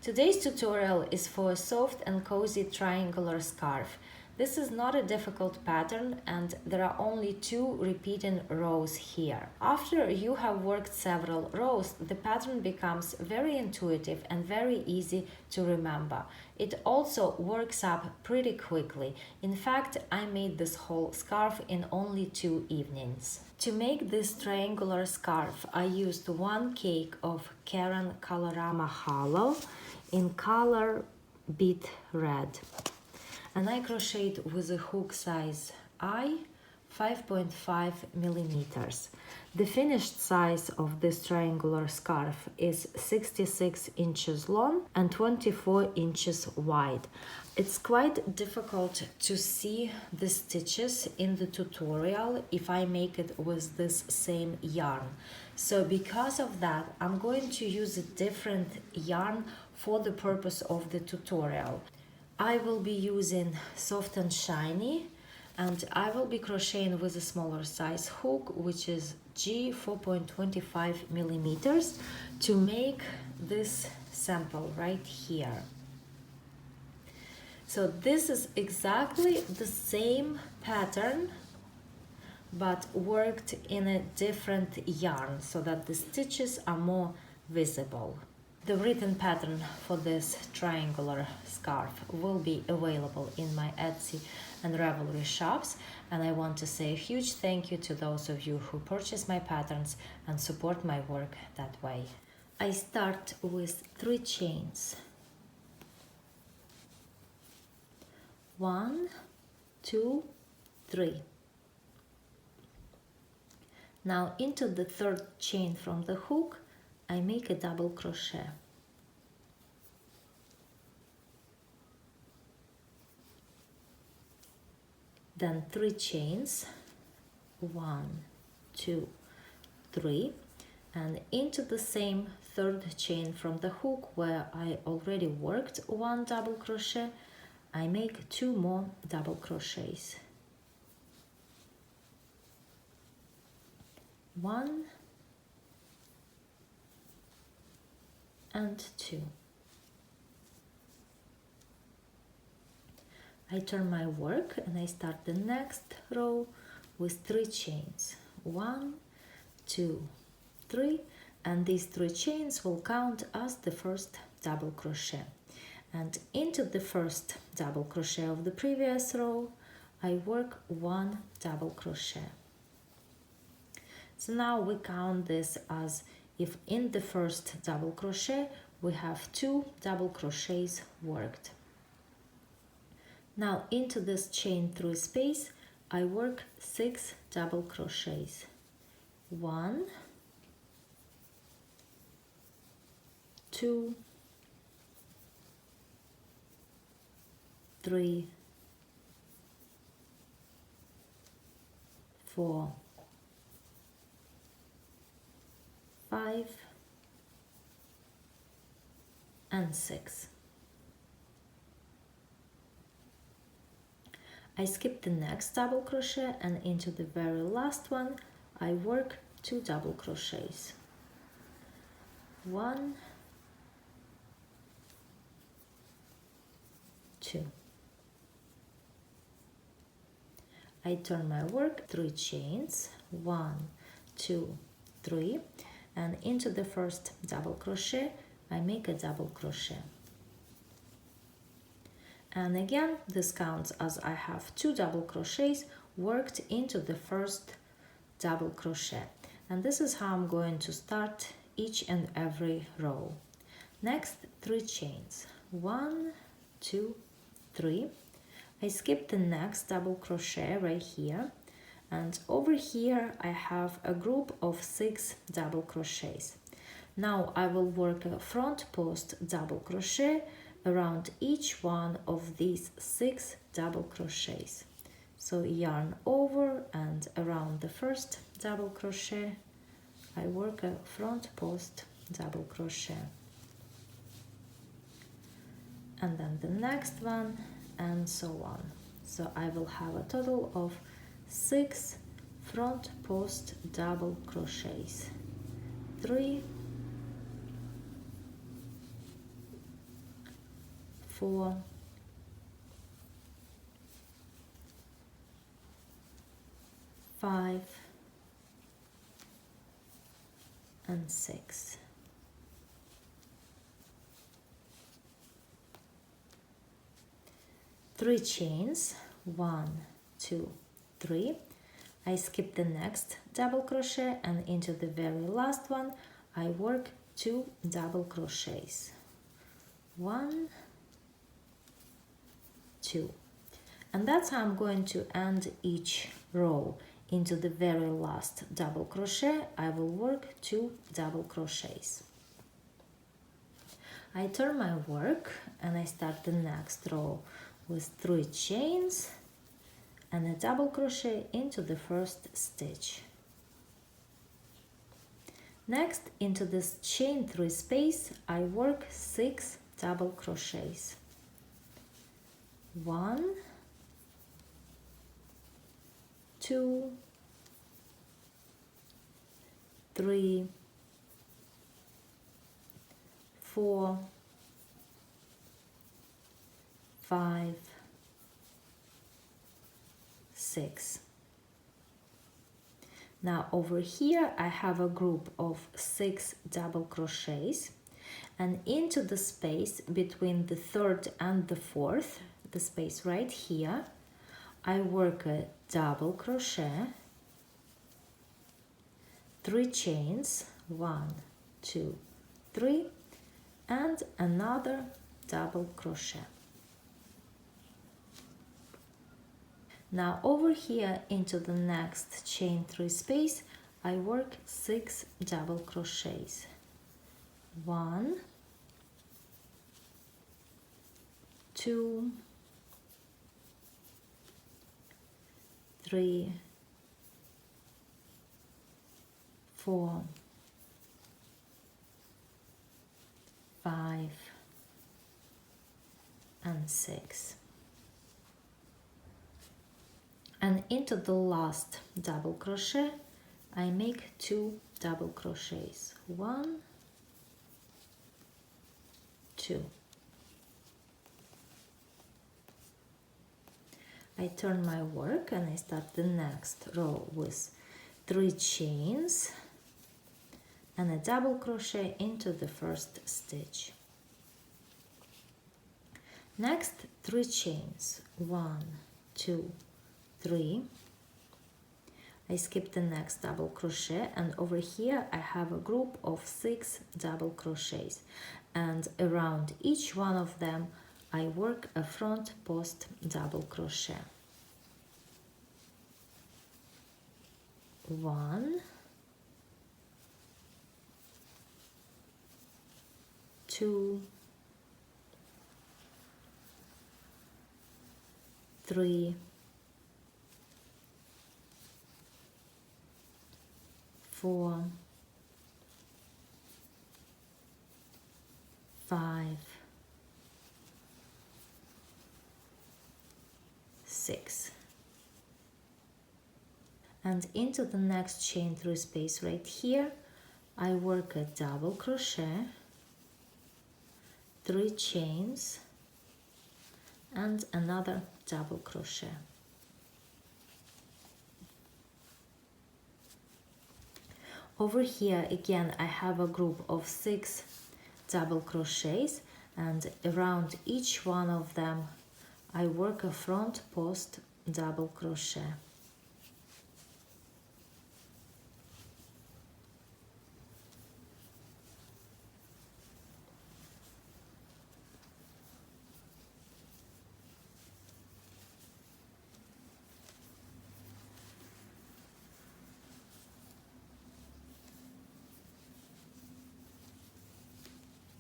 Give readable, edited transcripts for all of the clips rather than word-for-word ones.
Today's tutorial is for a soft and cozy triangular scarf. This is not a difficult pattern and there are only 2 repeating rows here. After you have worked several rows, the pattern becomes very intuitive and very easy to remember. It also works up pretty quickly. In fact, I made this whole scarf in only 2 evenings. To make this triangular scarf, I used 1 cake of Caron Colorama Halo in color Beet Red. And I crocheted with a hook size I, 5.5 millimeters. The finished size of this triangular scarf is 66 inches long and 24 inches wide. It's quite difficult to see the stitches in the tutorial if I make it with this same yarn. So because of that, I'm going to use a different yarn for the purpose of the tutorial. I will be using soft and shiny, and I will be crocheting with a smaller size hook, which is G 4.25 millimeters, to make this sample right here. So this is exactly the same pattern but worked in a different yarn so that the stitches are more visible. The written pattern for this triangular scarf will be available in my Etsy and Ravelry shops, and I want to say a huge thank you to those of you who purchase my patterns and support my work that way. I start with 3 chains. 1, 2, 3. Now into the 3rd chain from the hook, I make a double crochet. Then 3 chains, 1, 2, 3, and into the same 3rd chain from the hook where I already worked 1 double crochet, I make 2 more double crochets. 1 and 2. I turn my work and I start the next row with 3 chains. 1, 2, 3, and these 3 chains will count as the first double crochet. And into the first double crochet of the previous row, I work 1 double crochet. So now we count this as if in the first double crochet we have 2 double crochets worked. Now into this chain 3 space I work 6 double crochets. 1, 2, 3, 4, 5 and 6. I skip the next double crochet and into the very last one I work 2 double crochets. 1, 2. I turn my work 3 chains, 1, 2, 3, and into the first double crochet I make a double crochet. And again, this counts as I have 2 double crochets worked into the first double crochet. And this is how I'm going to start each and every row. Next, 3 chains. 1, 2, 3. I skip the next double crochet right here. And over here, I have a group of 6 double crochets. Now I will work a front post double crochet around each one of these 6 double crochets. So yarn over and around the first double crochet I work a front post double crochet, and then the next one, and so on. So I will have a total of 6 front post double crochets. 3, 4, 5, and 6. Three chains, 1, 2, 3. I skip the next double crochet, and into the very last one I work 2 double crochets. 1, 2. And that's how I'm going to end each row. Into the very last double crochet I will work 2 double crochets. I turn my work and I start the next row with 3 chains and a double crochet into the first stitch. Next, into this chain 3 space I work 6 double crochets. 1, 2, 3, 4, 5, 6. Now over here I have a group of 6 double crochets, and into the space between the third and the fourth, the space right here, I work a double crochet, 3 chains, 1, 2, 3, and another double crochet. Now over here into the next chain 3 space I work 6 double crochets. 1, 2, 3, 4, 5, and 6. And into the last double crochet I make 2 double crochets. 1, 2. I turn my work and I start the next row with 3 chains and a double crochet into the first stitch. Next, 3 chains, 1, 2, 3. I skip the next double crochet, and over here I have a group of 6 double crochets, and around each one of them I work a front post double crochet. 1, 2, 3, 4, 5, 6. And into the next chain 3 space right here I work a double crochet, 3 chains and another double crochet. Over here again I have a group of 6 double crochets, and around each one of them I work a front post double crochet.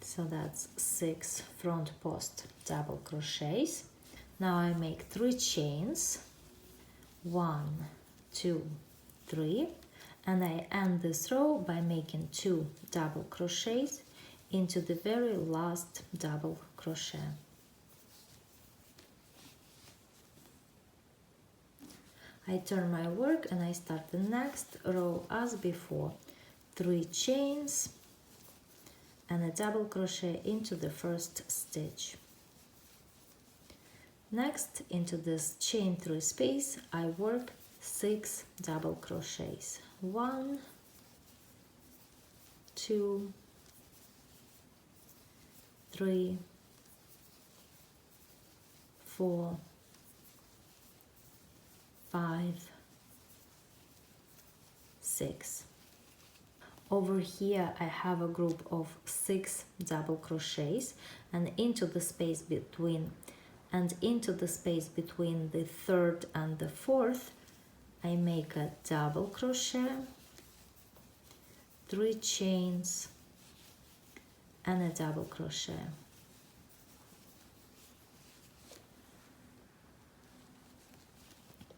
So that's 6 front post double crochets. Now I make 3 chains, 1, 2, 3, and I end this row by making 2 double crochets into the very last double crochet. I turn my work and I start the next row as before. 3 chains and a double crochet into the first stitch. Next, into this chain 3 space, I work 6 double crochets. 1, 2, 3, 4, 5, 6. Over here I have a group of 6 double crochets, and into the space between the third and the fourth I make a double crochet, 3 chains and a double crochet.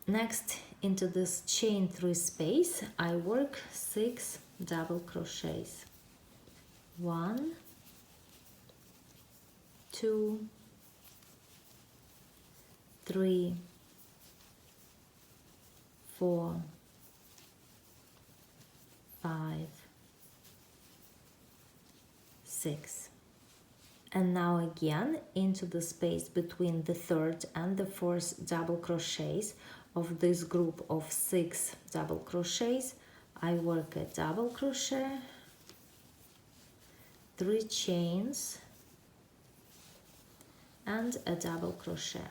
Next, into this chain 3 space I work 6 double crochets. 1, 2, 3, 4, 5, 6. And now again into the space between the third and the fourth double crochets of this group of 6 double crochets I work a double crochet, 3 chains and a double crochet.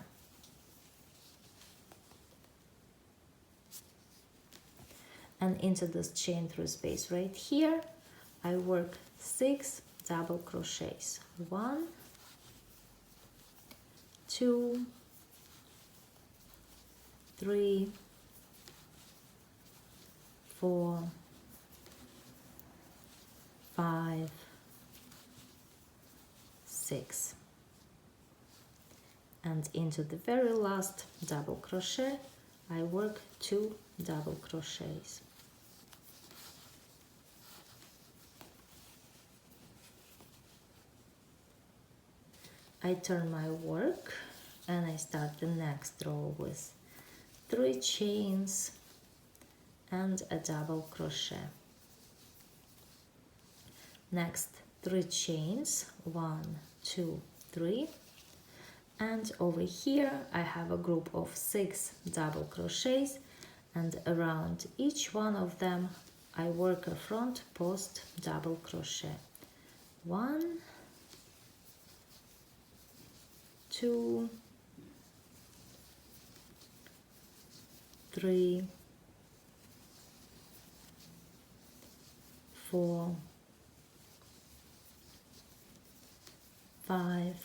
And into this chain 3 space right here I work 6 double crochets. 1, 2, 3, 4, 5, 6. And into the very last double crochet I work 2 double crochets. I turn my work and I start the next row with 3 chains and a double crochet. Next, 3 chains, 1, 2, 3, and over here I have a group of 6 double crochets, and around each one of them I work a front post double crochet. 1, 2, 3, 4, 5,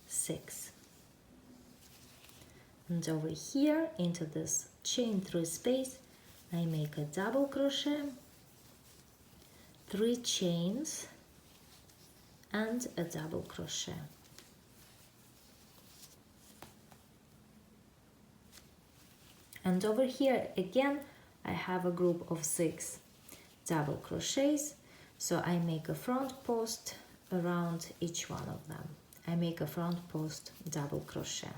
6. And over here into this chain 3 space I make a double crochet, 3 chains and a double crochet. And over here again I have a group of 6 double crochets, so I make a front post around each one of them. I make a front post double crochet.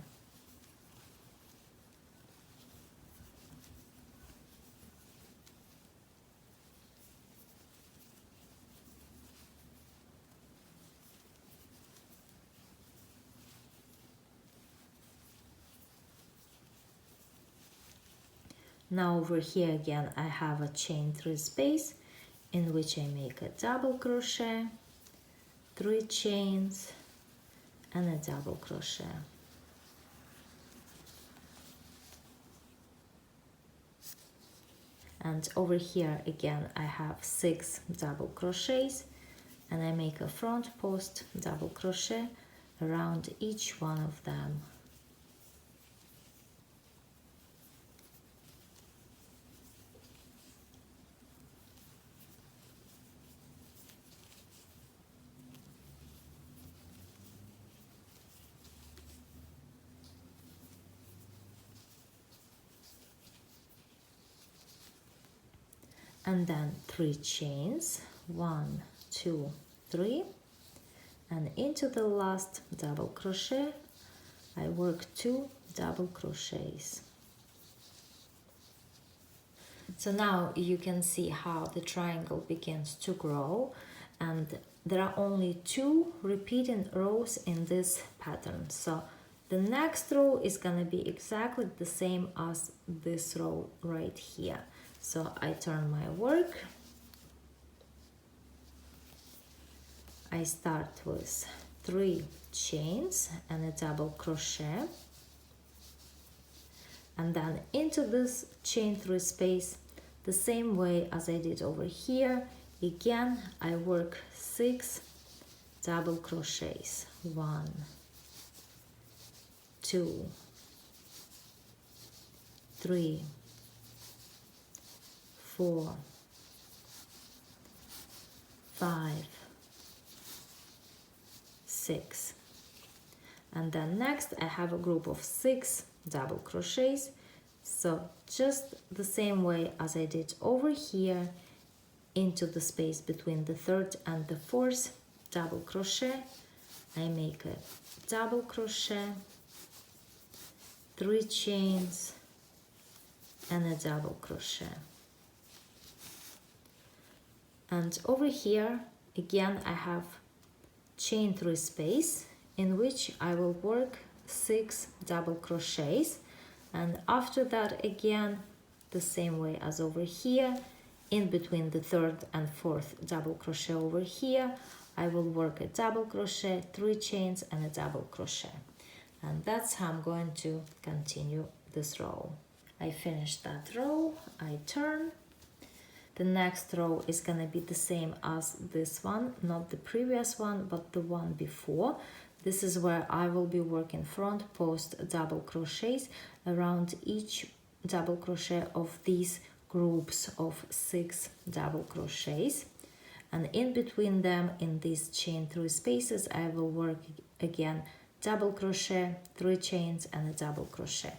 Now over here again I have a chain 3 space in which I make a double crochet, 3 chains and a double crochet. And over here again I have 6 double crochets and I make a front post double crochet around each one of them. And then 3 chains, 1, 2, 3, and into the last double crochet I work 2 double crochets. So now you can see how the triangle begins to grow, and there are only 2 repeating rows in this pattern. So the next row is gonna be exactly the same as this row right here. So I turn my work. I start with 3 chains and a double crochet, and then into this chain 3 space, the same way as I did over here, again I work 6 double crochets. 1, 2, 3, 4, 5, 6, and then next I have a group of 6 double crochets. So just the same way as I did over here, into the space between the 3rd and the 4th double crochet, I make a double crochet, 3 chains and a double crochet. And over here again I have chain 3 space in which I will work 6 double crochets, and after that again the same way as over here, in between the 3rd and 4th double crochet over here I will work a double crochet, 3 chains and a double crochet, and that's how I'm going to continue this row. I finished that row, I turn. The next row is gonna be the same as this one, not the previous one but the one before. This is where I will be working front post double crochets around each double crochet of these groups of 6 double crochets, and in between them in these chain 3 spaces I will work again double crochet, 3 chains and a double crochet.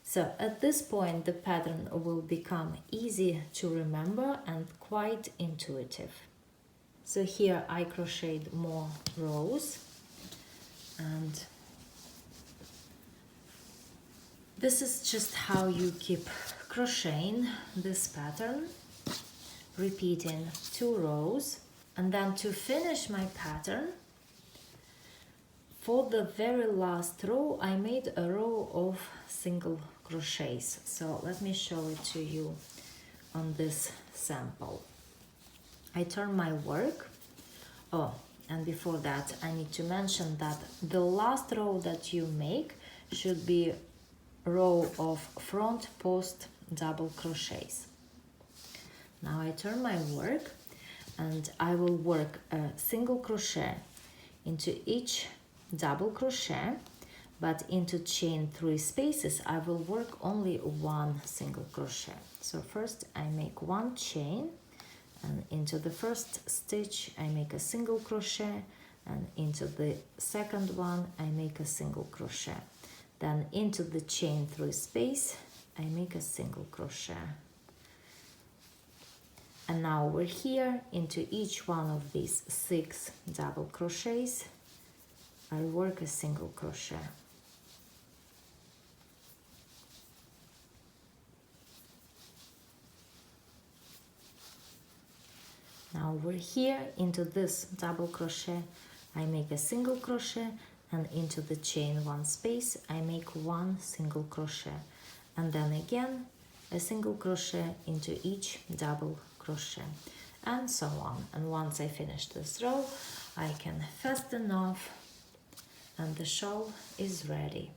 So at this point the pattern will become easy to remember and quite intuitive. So here I crocheted more rows, and this is just how you keep crocheting this pattern, repeating 2 rows. And then to finish my pattern, for the very last row I made a row of single crochets. So let me show it to you on this sample. I turn my work. Oh, and before that I need to mention that the last row that you make should be a row of front post double crochets. Now I turn my work and I will work a single crochet into each double crochet, but into chain 3 spaces I will work only 1 single crochet. So first I make 1 chain, and into the first stitch I make a single crochet, and into the second one I make a single crochet. Then into the chain 3 space I make a single crochet. And now over here into each one of these 6 double crochets I work a single crochet. Now over here into this double crochet I make a single crochet, and into the chain 1 space I make 1 single crochet, and then again a single crochet into each double crochet, and so on. And once I finish this row I can fasten off and the shawl is ready.